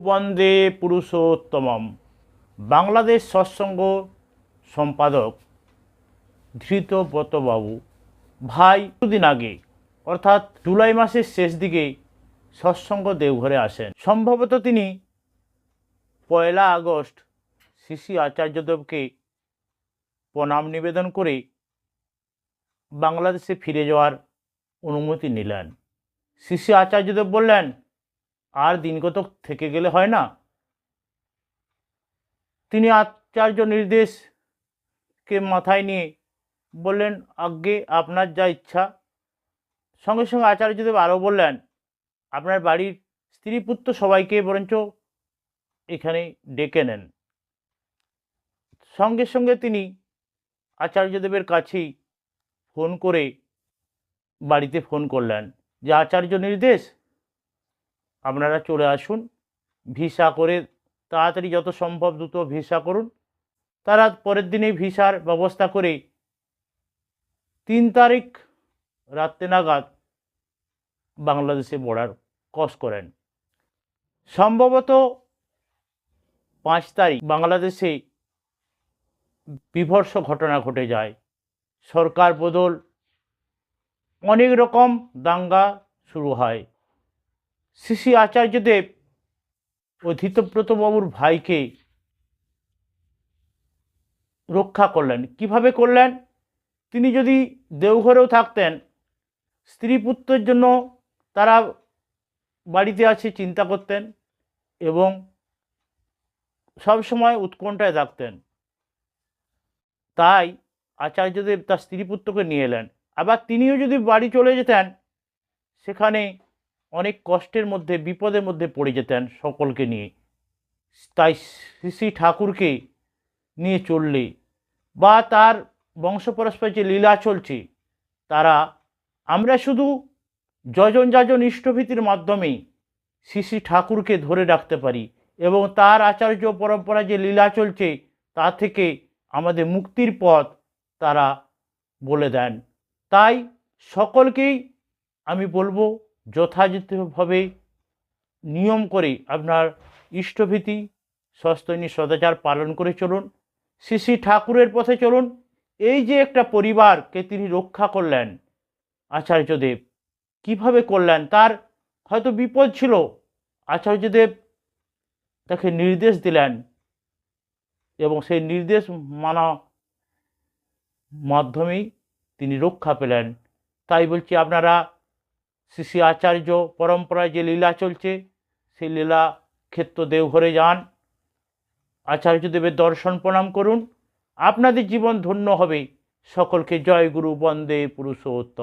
বন্দে পুরুষোত্তমম। বাংলাদেশ সৎসঙ্গ সম্পাদক ধৃতব্রতবাবু ভাই দুদিন আগে অর্থাৎ জুলাই মাসের শেষ দিকে সৎসঙ্গ দেওঘরে আসেন। সম্ভবত তিনি 1 আগস্ট শ্রী শ্রী আচার্যদেবকে প্রণাম নিবেদন করে বাংলাদেশে ফিরে যাওয়ার অনুমতি নিলেন। শ্রী শ্রী আচার্যদেব বললেন, আর দিনকতক থেকে গেলে হয় না? তিনি আচার্য নির্দেশকে মাথায় নিয়ে বললেন, আজ্ঞে আপনার যা ইচ্ছা। সঙ্গে সঙ্গে আচার্যদেব আরও বললেন, আপনার বাড়ির স্ত্রী পুত্র সবাইকে বরঞ্চ এখানে ডেকে নেন। সঙ্গে সঙ্গে তিনি আচার্যদেবের কাছেই ফোন করে বাড়িতে ফোন করলেন যে আচার্য নির্দেশ, আপনারা চলে আসুন, ভিসা করে তাড়াতাড়ি যত সম্ভব দ্রুত ভিসা করুন। তারা পরের দিনেই ভিসার ব্যবস্থা করে 3 তারিখ রাত্রে নাগাদ বাংলাদেশে বর্ডার ক্রস করেন। সম্ভবত 5 তারিখ বাংলাদেশে বিভৎস ঘটনা ঘটে যায়। সরকার বদল, অনেক রকম দাঙ্গা শুরু হয়। শ্রী শ্রী আচার্যদেব ও ধৃতব্রতবাবুর ভাইকে রক্ষা করলেন। কিভাবে করলেন? তিনি যদি দেওঘরেও থাকতেন, স্ত্রী পুত্রের জন্য তারা বাড়িতে আছে চিন্তা করতেন এবং সবসময় উৎকণ্ঠায় থাকতেন। তাই আচার্যদেব তার স্ত্রী পুত্রকে নিয়ে এলেন। আবার তিনিও যদি বাড়ি চলে যেতেন, সেখানে অনেক কষ্টের মধ্যে, বিপদের মধ্যে পড়ে যেতেন সকলকে নিয়ে। তাই শ্রী শ্রী ঠাকুরকে নিয়ে চললে বা তার বংশ পরস্পর যে লীলা চলছে, তারা আমরা শুধু যজন যাজন ইষ্টভীতির মাধ্যমেই শ্রী শ্রী ঠাকুরকে ধরে রাখতে পারি এবং তার আচার্য পরম্পরা যে লীলা চলছে তা থেকে আমাদের মুক্তির পথ তারা বলে দেন। তাই সকলকেই আমি বলবো, যথাযথভাবে নিয়ম করে আপনার ইষ্টভীতি সস্তৈনী সদাচার পালন করে চলুন, শ্রী শ্রী ঠাকুরের পথে চলুন। এই যে একটা পরিবারকে তিনি রক্ষা করলেন আচার্যদেব, কিভাবে করলেন? তার হয়তো বিপদ ছিল, আচার্যদেব তাকে নির্দেশ দিলেন এবং সেই নির্দেশ মানা মাধ্যমেই তিনি রক্ষা পেলেন। তাই বলছি, আপনারা শ্রী শ্রী আচার্য পরম্পরায় যে লীলা চলছে, সেই লীলা ক্ষেত্র দেওঘরে যান, আচার্যদেবের দর্শন প্রণাম করুন, আপনাদের জীবন ধন্য হবে। সকলকে জয় গুরু, বন্দে পুরুষোত্তম।